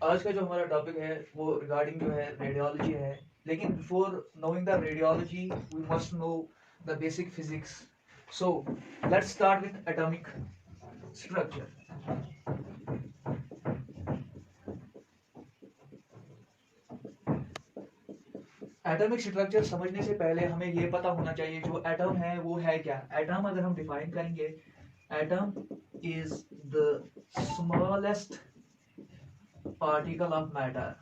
आज का जो हमारा टॉपिक है वो रिगार्डिंग जो है रेडियोलॉजी है। लेकिन before knowing the radiology we must know the basic physics. So let's start with atomic structure. Atomic structure समझने से पहले हमें ये पता होना चाहिए जो एटम है वो है क्या। एटम अगर हम डिफाइन करेंगे, atom is the smallest particle of matter.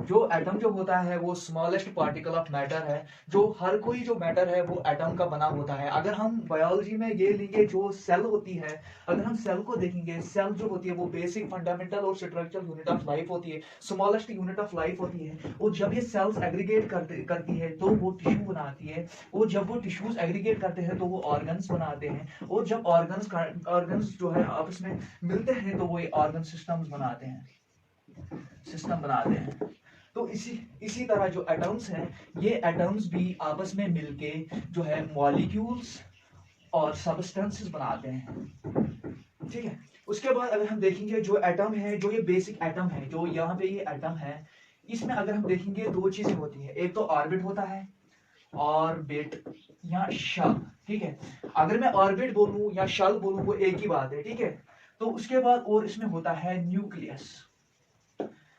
जो एटम जो होता है वो स्मॉलेस्ट पार्टिकल ऑफ मैटर है। जो हर कोई जो मैटर है वो एटम का बना होता है। अगर हम बायोलॉजी में ये लेंगे जो सेल होती है, अगर हम सेल को देखेंगे, सेल जो होती है वो बेसिक फंडामेंटल और स्ट्रक्चरल यूनिट ऑफ लाइफ होती है, स्मॉलेस्ट यूनिट ऑफ लाइफ होती है। और जब ये सेल्स एग्रीगेट करती है तो वो टिश्यू बनाती है, और जब वो टिश्यूज एग्रीगेट करते हैं तो वो ऑर्गन्स बनाते हैं, और जब ऑर्गन्स जो है आपस में मिलते हैं तो वो ऑर्गन सिस्टम बनाते हैं। तो इसी तरह जो एटम्स हैं, ये एटम्स भी आपस में मिलके जो है मॉलिक्यूल्स और सब्सटेंसेस बनाते हैं। ठीक है, उसके बाद अगर हम देखेंगे जो एटम है, जो ये बेसिक एटम है, जो यहाँ पे ये एटम है, इसमें अगर हम देखेंगे दो चीजें होती है। एक तो ऑर्बिट होता है, ऑर्बिट या शल। ठीक है, अगर मैं ऑर्बिट बोलूं या शल बोलूं वो एक ही बात है। ठीक है, तो उसके बाद और इसमें होता है न्यूक्लियस।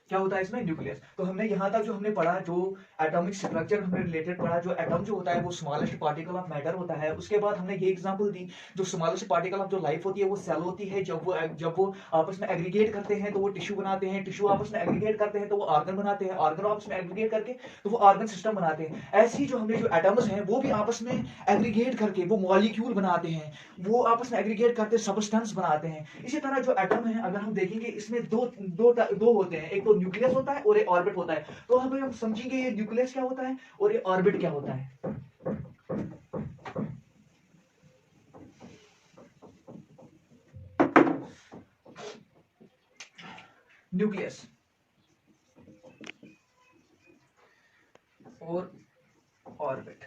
क्या होता है इसमें? न्यूक्लियस। तो हमने यहाँ तक जो हमने पढ़ा, जो एटॉमिक स्ट्रक्चर हमने रिलेटेड पढ़ा, जो एटम जो होता है वो स्मॉलेस्ट पार्टिकल ऑफ मैटर होता है। उसके बाद हमने ये एग्जांपल दी, जो स्मॉलेस्ट पार्टिकल ऑफ जो लाइफ होती है वो सेल होती है। जब वो आपस में एग्रीगेट करते हैं तो वो टिश्यू बनाते हैं, टिश्यू आपस में एग्रीगेट करते हैं तो वो ऑर्गन बनाते हैं, ऑर्गन आपस में एग्रीगेट करके तो वो ऑर्गन सिस्टम बनाते हैं। ऐसी जो हमने जो एटम्स हैं वो भी आपस में एग्रीगेट करके वो मॉलिक्यूल बनाते हैं, वो आपस में एग्रीगेट करके सब्सटेंस बनाते हैं। इसी तरह जो एटम है अगर हम देखेंगे इसमें दो होते हैं, एक तो न्यूक्लियस होता है और एक ऑर्बिट होता है। तो हम समझेंगे ये न्यूक्लियस क्या होता है और ये ऑर्बिट क्या होता है। न्यूक्लियस और ऑर्बिट।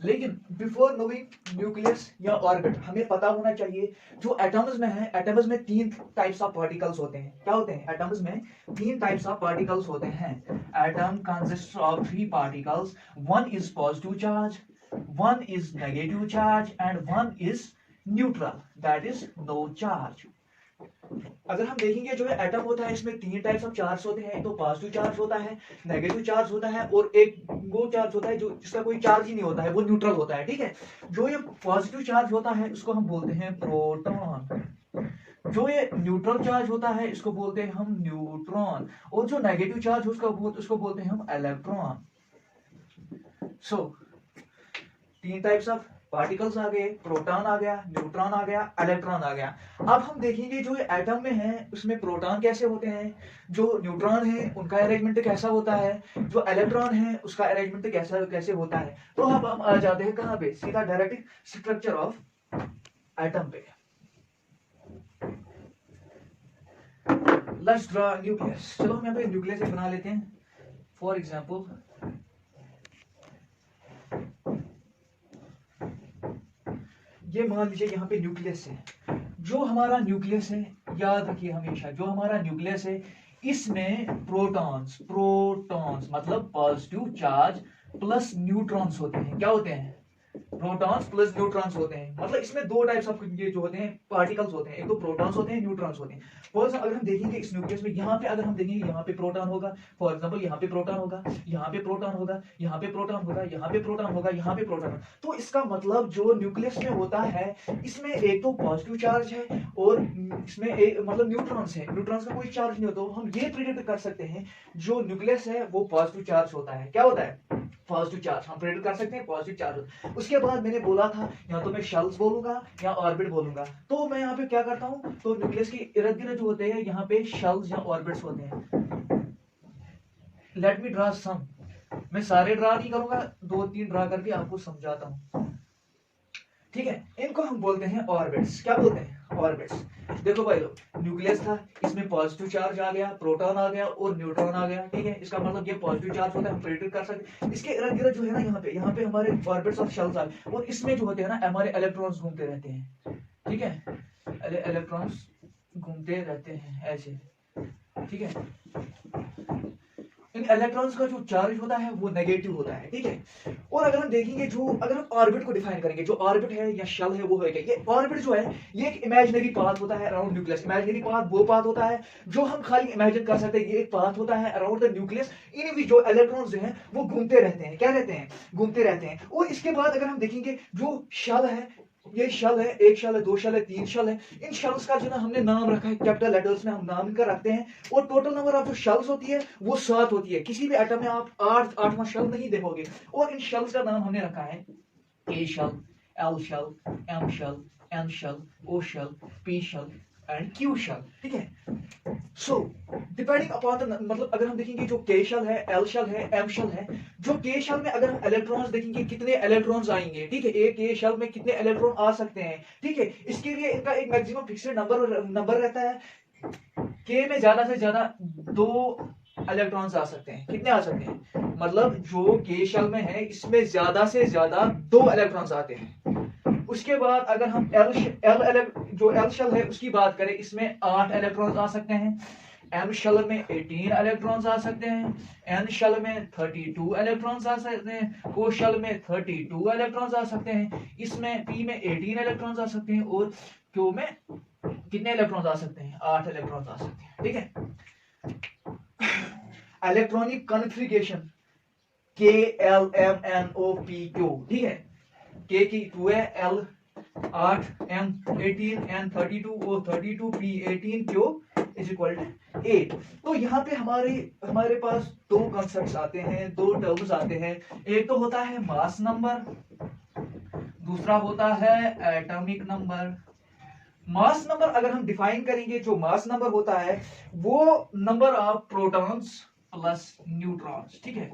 लेकिन बिफोर नोइंग न्यूक्लियस या ऑर्बिट हमें पता होना चाहिए जो एटम्स में है, एटम्स में तीन टाइप्स ऑफ पार्टिकल्स होते हैं। क्या होते हैं? एटम्स में तीन टाइप्स ऑफ पार्टिकल्स होते हैं। Atom consist of three particles, one is positive charge, one is negative charge and one is neutral, that is no charge. अगर हम देखेंगे जो एटम होता है इसमें तीन टाइप्स ऑफ चार्ज होते हैं। एक तो पॉजिटिव चार्ज होता है, नेगेटिव चार्ज होता है, और एक वो चार्ज होता है जो जिसका कोई चार्ज ही नहीं होता है, वो न्यूट्रल होता है। ठीक है, जो ये पॉजिटिव चार्ज होता है उसको हम बोलते हैं प्रोटॉन, जो ये न्यूट्रल चार्ज होता है इसको बोलते हैं हम न्यूट्रॉन, और जो नेगेटिव चार्ज उसको बोलते हैं हम इलेक्ट्रॉन। सो तीन टाइप्स ऑफ पार्टिकल्स आ गए, प्रोटॉन आ गया, न्यूट्रॉन आ गया, इलेक्ट्रॉन आ गया। अब हम देखेंगे जो एटम में है उसमें प्रोटॉन कैसे होते हैं, जो न्यूट्रॉन है उनका अरेंजमेंट कैसा होता है, जो इलेक्ट्रॉन है उसका अरेंजमेंट कैसे होता है। तो अब हम आ जाते हैं कहां पे? सीधा डायरेक्ट स्ट्रक्चर ऑफ एटम पे। Let's draw nucleus. चलो हम यहाँ पे न्यूक्लियस बना लेते हैं। फॉर एग्जाम्पल ये मान लीजिए यहाँ पे न्यूक्लियस है। जो हमारा न्यूक्लियस है, याद रखिए हमेशा, जो हमारा न्यूक्लियस है इसमें प्रोटॉन्स मतलब पॉजिटिव चार्ज प्लस न्यूट्रॉन्स होते हैं। क्या होते हैं? प्रोटॉन्स प्लस न्यूट्रॉन्स होते हैं। मतलब इसमें दो टाइप्स ऑफ ये जो होते हैं पार्टिकल्स होते हैं, एक तो प्रोटॉन्स होते हैं, न्यूट्रॉन्स होते हैं। फॉर एग्जांपल अगर हम देखेंगे इस न्यूक्लियस में, यहाँ पे अगर हम देखेंगे यहाँ पे प्रोटॉन होगा, फॉर एग्जांपल यहाँ पे प्रोटॉन होगा, यहाँ पे प्रोटॉन होगा, यहाँ पे प्रोटॉन होगा, यहाँ पे प्रोटॉन होगा, यहाँ पे प्रोटॉन होगा। तो इसका मतलब जो न्यूक्लियस में होता है इसमें एक तो पॉजिटिव चार्ज है और इसमें एक मतलब न्यूट्रॉन्स है, न्यूट्रॉन्स का कोई चार्ज नहीं होता। तो हम ये प्रेडिक्ट कर सकते हैं जो न्यूक्लियस है वो पॉजिटिव चार्ज होता है। क्या होता है? Positive charge. हम प्रेडिक्ट कर सकते हैं पॉजिटिव चार्ज। उसके बाद मैंने बोला था या तो मैं शेल्स बोलूंगा या ऑर्बिट बोलूंगा। तो मैं यहाँ पे क्या करता हूँ, तो न्यूक्लियस के इर्द गिर्द जो होते हैं यहाँ पे शेल्स या ऑर्बिट्स होते हैं। लेट मी ड्रा सम। मैं सारे ड्रा नहीं करूंगा, दो तीन ड्रा करके आपको समझाता हूँ। ठीक है, इनको हम बोलते हैं ऑर्बिट्स। क्या बोलते हैं? ऑर्बिट्स। देखो भाई लोग, न्यूक्लियस था, इसमें पॉजिटिव चार्ज आ गया, प्रोटॉन आ गया और न्यूट्रॉन आ गया। ठीक है, इसका मतलब ये पॉजिटिव चार्ज होता है, हम प्रेडिक्ट कर सकते हैं। इसके इर्द गिर्द जो है ना यहाँ पे हमारे ऑर्बिट्स और शेल्स आ गए, और इसमें जो होते हैं ना हमारे इलेक्ट्रॉन्स घूमते रहते हैं। ठीक है, इलेक्ट्रॉन्स घूमते रहते हैं ऐसे, ठीक है। इन इलेक्ट्रॉन्स का जो चार्ज होता है वो नेगेटिव होता है, ठीक है। और अगर हम देखेंगे, जो अगर हम ऑर्बिट को डिफाइन करेंगे, जो ऑर्बिट है या शेल है वो है क्या, ये ऑर्बिट जो है ये एक इमेजिनरी पाथ होता है अराउंड न्यूक्लियस। इमेजिनरी पाथ वो पाथ होता है जो हम खाली इमेजिन कर सकते हैं, ये एक पाथ होता है अराउंड द न्यूक्लियस। इन भी जो इलेक्ट्रॉन्स जो हैं वो घूमते रहते हैं, क्या रहते हैं, घूमते रहते हैं। और इसके बाद अगर हम देखेंगे जो शेल है, ये शेल है, एक शेल है, दो शेल है, तीन शेल है। इन शेल्स का जो ना हमने नाम रखा है कैपिटल लेटर्स में, हम नाम इनका रखते हैं। और टोटल नंबर ऑफ जो शेल्स होती है वो 7 होती है। किसी भी एटम में आप 8वां शेल नहीं देखोगे। और इन शेल्स का नाम हमने रखा है A shell, L shell, M shell, N shell, O shell, P shell and Q shell, ठीक है। सो डिपेंडिंग अपॉन द, मतलब अगर हम देखेंगे जो के शेल है, एल शेल है, एम शेल है, जो के शेल में अगर हम इलेक्ट्रॉन्स देखेंगे कितने इलेक्ट्रॉन्स आएंगे, ठीक है, एक के शेल में कितने इलेक्ट्रॉन आ सकते हैं, ठीक है। इसके लिए इनका एक मैक्सिमम फिक्स्ड नंबर रहता है। के में ज्यादा से ज्यादा 2 इलेक्ट्रॉन्स आ सकते हैं। कितने आ सकते हैं, मतलब जो के शेल में है इसमें ज्यादा से ज्यादा 2 इलेक्ट्रॉन्स आते हैं। उसके बाद अगर हम जो एल शेल है उसकी बात करें, इसमें 8 इलेक्ट्रॉन्स आ सकते हैं। एम शेल में 18 इलेक्ट्रॉन्स आ सकते हैं। एन शेल में 32 इलेक्ट्रॉन्स आ सकते हैं। ओ शेल में 32 इलेक्ट्रॉन्स आ सकते हैं। इसमें पी में 18 इलेक्ट्रॉन्स आ सकते हैं। और क्यू में कितने इलेक्ट्रॉन्स आ सकते हैं, 8 इलेक्ट्रॉन्स आ सकते हैं, ठीक है। Electronic configuration K L M N O P Q, ठीक है। के की 2 है, एल 8, एम 18, एन 32 और 32, P 18, Q is equal to 8। तो यहाँ पे हमारे पास 2 कॉन्सेप्ट्स आते हैं, 2 टर्म्स आते हैं। एक तो होता है मास नंबर, दूसरा होता है एटॉमिक नंबर। मास नंबर अगर हम डिफाइन करेंगे, जो मास नंबर होता है वो number of protons plus neutrons, ठीक है।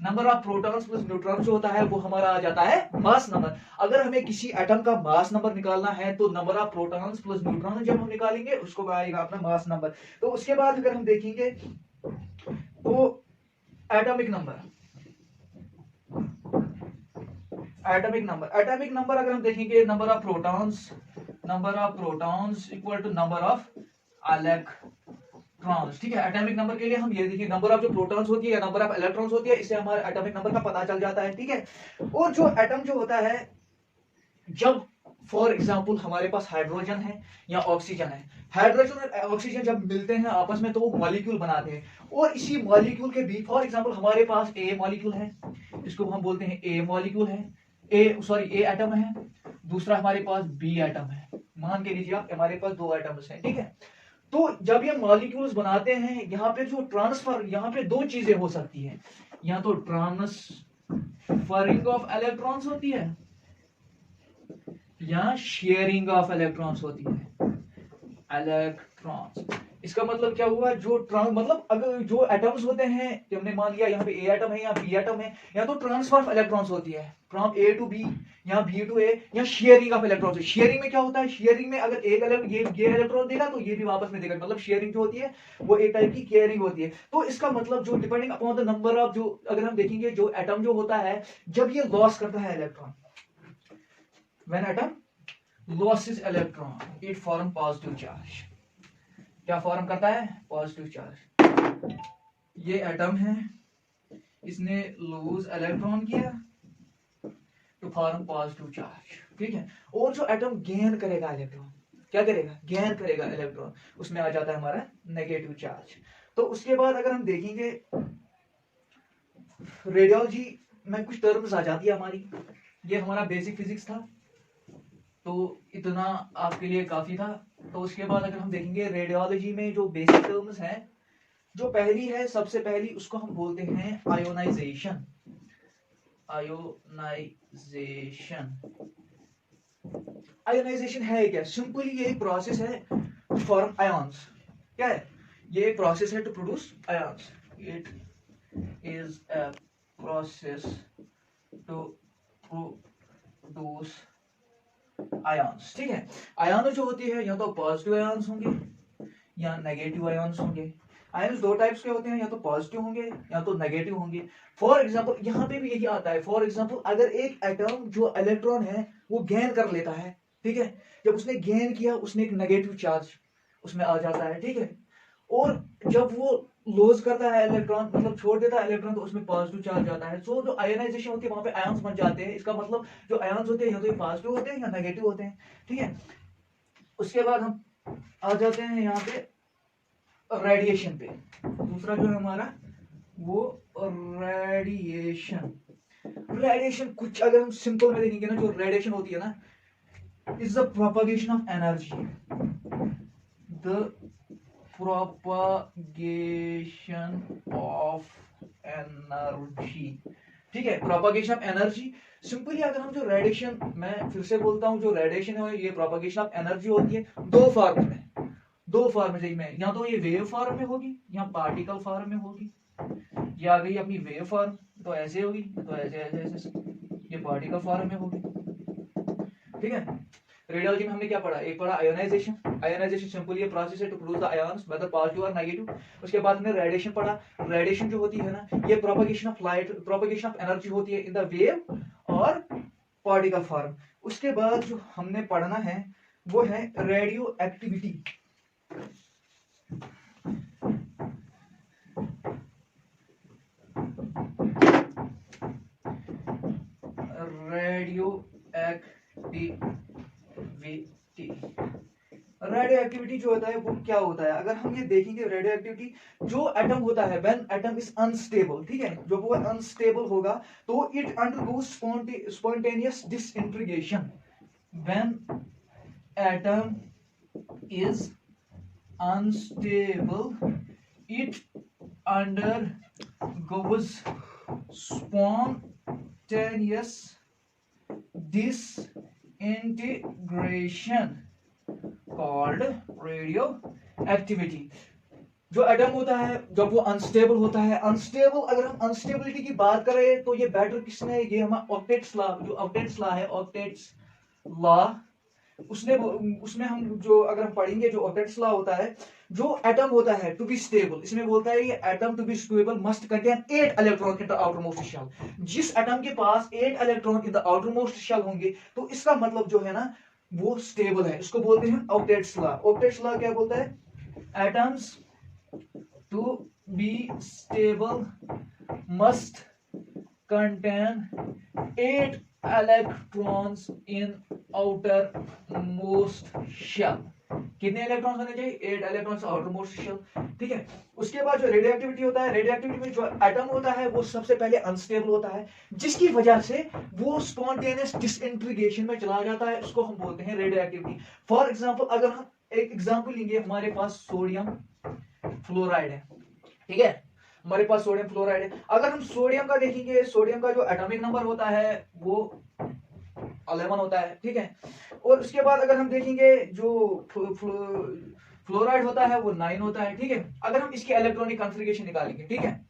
Number of protons plus neutrons जो होता है वो हमारा आ जाता है मास नंबर। अगर हमें किसी एटम का मास नंबर निकालना है तो number of protons plus neutron जब हम निकालेंगे उसको आएगा अपना मास नंबर। तो उसके बाद अगर हम देखेंगे तो एटॉमिक नंबर अगर हम देखेंगे, number of protons equal to number of electrons, ठीक है। एटॉमिक नंबर के लिए हम ये देखिए, नंबर ऑफ जो प्रोटॉन्स होती है या नंबर ऑफ इलेक्ट्रॉन्स होती है, इससे हमारे एटॉमिक नंबर का पता चल जाता है, ठीक है। और जो एटम जो होता है, जब फॉर एग्जांपल हमारे पास हाइड्रोजन है या ऑक्सीजन है, हाइड्रोजन और ऑक्सीजन जब मिलते हैं आपस में तो वो मॉलिक्यूल बनाते हैं। और इसी मॉलिक्यूल के बीच, फॉर एग्जांपल हमारे पास ए मॉलिक्यूल है, इसको हम बोलते हैं ए मॉलिक्यूल है, ए एटम है। दूसरा हमारे पास बी एटम है। मान के लीजिए आप हमारे पास 2 एटम्स हैं, ठीक है। तो जब ये मॉलिक्यूल्स बनाते हैं, यहाँ पे जो ट्रांसफर, यहाँ पे 2 चीजें हो सकती है, या तो ट्रांसफरिंग ऑफ इलेक्ट्रॉन्स होती है या शेयरिंग ऑफ इलेक्ट्रॉन्स होती है। इलेक्ट्रॉन्स, इसका मतलब क्या हुआ, जो मतलब अगर जो एटम्स होते हैं, हमने मान लिया यहाँ पे ए एटम है या बी एटम है, या तो ट्रांसफर ऑफ इलेक्ट्रॉन्स होती है फ्रॉम ए टू बी या बी टू ए, या शेयरिंग ऑफ इलेक्ट्रॉन्स। शेयरिंग में क्या होता है, शेयरिंग में अगर एक ये इलेक्ट्रॉन देगा तो ये भी वापस में देगा, मतलब शेयरिंग जो होती है वो एक टाइप की केयरिंग होती है। तो इसका मतलब जो depending upon the number of, जो अगर हम देखेंगे जो एटम जो होता है जब ये लॉस करता है electron, when atom losses electron it form positive charge. क्या फॉर्म करता है, पॉजिटिव चार्ज। ये एटम है, इसने लूज इलेक्ट्रॉन किया तो फॉर्म पॉजिटिव चार्ज, ठीक है। और जो एटम गेन करेगा इलेक्ट्रॉन, क्या करेगा, गेन करेगा इलेक्ट्रॉन, उसमें आ जाता है हमारा नेगेटिव चार्ज। तो उसके बाद अगर हम देखेंगे रेडियोलॉजी में कुछ टर्म्स आ जाती है हमारी, ये हमारा बेसिक फिजिक्स था तो इतना आपके लिए काफी था। तो उसके बाद अगर हम देखेंगे रेडियोलॉजी में जो बेसिक टर्म्स हैं, जो पहली है, सबसे पहली उसको हम बोलते हैं आयोनाइजेशन। आयोनाइजेशन है क्या, सिंपली ये एक प्रोसेस है टू फॉर्म आयंस। क्या है, ये एक प्रोसेस है to produce ions. It is a process to produce ions, ठीक है। आयन जो होती है या तो पॉजिटिव आयंस होंगे या नेगेटिव आयंस होंगे। आयंस 2 टाइप्स के होते हैं, या तो पॉजिटिव होंगे या तो नेगेटिव होंगे। फॉर एग्जांपल यहाँ पे भी यही आता है, फॉर एग्जांपल अगर एक एटम जो इलेक्ट्रॉन है वो गेन कर लेता है, ठीक है, जब उसने गेन किया उसने एक नेगेटिव चार्ज उसमें आ जाता है, ठीक है। और जब वो लॉस करता है इलेक्ट्रॉन, मतलब छोड़ देता है इलेक्ट्रॉन, तो उसमें पॉजिटिव चार्ज आता है। सो जो आयोनाइजेशन होती है वहां पे आयंस बन जाते हैं। इसका मतलब जो आयंस होते हैं या तो ये पॉजिटिव होते हैं या नेगेटिव होते हैं, ठीक है। उसके बाद हम आ जाते हैं यहाँ पे रेडिएशन पे। दूसरा जो है हमारा वो रेडिएशन। रेडिएशन कुछ अगर हम सिंपल में देखेंगे ना, जो रेडिएशन होती है ना, is the propagation of energy, the propagation of energy, ठीक है, प्रोपगेशन ऑफ एनर्जी। सिंपली अगर हम जो रेडिएशन, मैं फिर से बोलता हूं, जो रेडिएशन है ये प्रोपगेशन ऑफ एनर्जी होती है दो फॉर्म में, या तो ये वेव फॉर्म में होगी या पार्टिकल फॉर्म में होगी। ये आ गई अपनी वेव फॉर्म, तो ऐसे होगी, तो ऐसे ऐसे ऐसे, ये पार्टिकल फॉर्म में होगी, ठीक है। रेडियोलॉजी में हमने क्या पढ़ा, एक पढ़ा आयोनाइजेशन। आयोनाइजेशन सिंपली ये प्रोसेस है to produce the ions whether positive और नेगेटिव। उसके बाद हमने रेडिएशन पढ़ा। रेडिएशन जो होती है ना, ये propagation of light, propagation of energy होती है इन द वेव और पार्टिकल फॉर्म। उसके बाद जो हमने पढ़ना है वो है रेडियो एक्टिविटी। रेडियो एक्टिविटी जो होता है वो क्या होता है, अगर हम ये देखेंगे रेडियो एक्टिविटी, जो एटम होता है व्हेन एटम इज अनस्टेबल, ठीक है, जो वो अनस्टेबल होगा तो it undergoes spontaneous disintegration. When atom is unstable it undergoes spontaneous disintegration called radioactivity। जो एटम होता है जब वो अनस्टेबल होता है, अनस्टेबल, अगर हम अनस्टेबिलिटी की बात करें तो ये बेटर किसने, ये हमारा ऑक्टेट्स लॉ, जो ऑक्टेट्स लॉ है, ऑक्टेट्स लॉ, उसमें हम जो अगर हम पढ़ेंगे जो ऑक्टेट्स लॉ होता है, जो एटम होता है टू बी स्टेबल, इसमें बोलता है ये atom to be stable must contain 8 electron in the outer most shell. जिस एटम के पास 8 electron in the outer most shell होंगे तो इसका मतलब जो है ना वो स्टेबल है, इसको बोलते हैं ऑक्टेट्स लॉ। ऑक्टेट्स लॉ क्या बोलता है, atoms to be stable must contain 8 electrons in outermost shell। कितने इलेक्ट्रॉन्स होने चाहिए, 8 इलेक्ट्रॉन्स आउटर मोस्ट शेल, ठीक है। उसके बाद जो रेडियो एक्टिविटी होता है, रेडियो एक्टिविटी में जो एटम होता है वो सबसे पहले अनस्टेबल होता है, जिसकी वजह से वो स्पॉन्टेनियस डिसइंटीग्रेशन में चला जाता है, उसको हम बोलते हैं रेडियो एक्टिविटी। फॉर एग्जांपल अगर हम एक एग्जांपल लेंगे, हमारे पास सोडियम फ्लोराइड है, ठीक है, हमारे पास सोडियम फ्लोराइड है। अगर हम सोडियम का देखेंगे, सोडियम का जो एटॉमिक नंबर होता है वो 11 होता है, ठीक है। और उसके बाद अगर हम देखेंगे जो फ्लोराइड होता है वो 9 होता है, ठीक है। अगर हम इसकी इलेक्ट्रॉनिक कॉन्फ़िगरेशन निकालेंगे, ठीक है,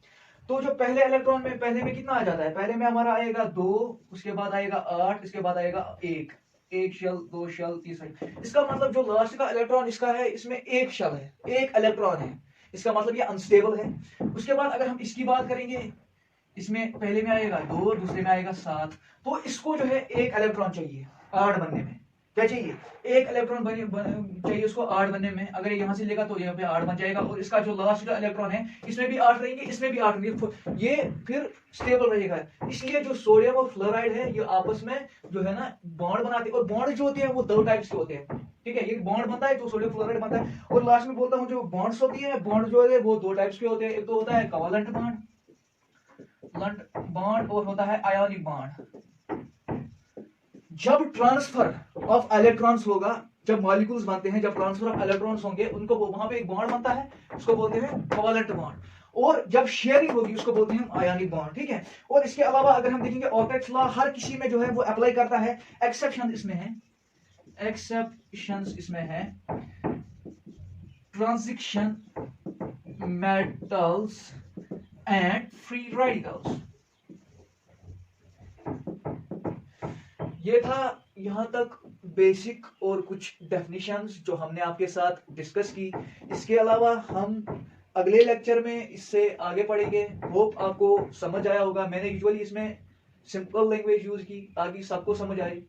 तो जो पहले इलेक्ट्रॉन में, पहले में कितना आ जाता है, पहले में हमारा आएगा 2, उसके बाद आएगा 8, इसके बाद आएगा 1, एक शेल, 2 शेल, तीसरा। इसका मतलब जो लास्ट का इलेक्ट्रॉन इसका है, इसमें एक शेल है, एक इलेक्ट्रॉन है, इसका मतलब ये अनस्टेबल है। उसके बाद अगर हम इसकी बात करेंगे, इसमें पहले में आएगा 2, दूसरे में आएगा 7, तो इसको जो है एक इलेक्ट्रॉन चाहिए 8 बनने में। क्या चाहिए, एक इलेक्ट्रॉन चाहिए उसको 8 बनने में। अगर यहां से लेगा तो यहाँ पे 8 बन जाएगा, और इसका जो लास्ट का इलेक्ट्रॉन है इसमें भी 8 रहेंगे, इसमें भी 8 रहेंगे, ये फिर स्टेबल रहेगा। इसलिए जो सोडियम और फ्लोराइड है ये आपस में जो है ना बॉन्ड बनाते हैं, और बॉन्ड जो होते हैं वो 2 टाइप्स के होते हैं, ठीक है। ये बॉन्ड बनता है जो सोडियम फ्लोराइड बनता है, और लास्ट में बोलता हूँ जो बॉन्ड्स होती है, बॉन्ड जो है वो 2 टाइप्स के होते हैं। एक तो होता है कोवेलेंट बॉन्ड और होता है आयोनिक बॉन्ड। जब ट्रांसफर ऑफ इलेक्ट्रॉन्स होगा, जब मॉलिक्यूल्स बनते हैं, जब ट्रांसफर ऑफ इलेक्ट्रॉन्स होंगे, उनको वहां पे एक बॉन्ड बनता है, उसको बोलते हैं कोवेलेंट बॉन्ड। और जब शेयरिंग होगी उसको बोलते हैं आयोनिक बॉन्ड, ठीक है। और इसके अलावा अगर हम देखेंगे ऑक्टेट्स लॉ हर किसी में जो है वो अप्लाई करता है, एक्सेप्शन इसमें है, एक्सेप्शंस इसमें है transition metals and free radicals. ये था यहां तक बेसिक और कुछ डेफिनेशंस जो हमने आपके साथ डिस्कस की। इसके अलावा हम अगले लेक्चर में इससे आगे पढ़ेंगे। होप आपको समझ आया होगा। मैंने यूजुअली इसमें सिंपल लैंग्वेज यूज की ताकि सबको समझ आए।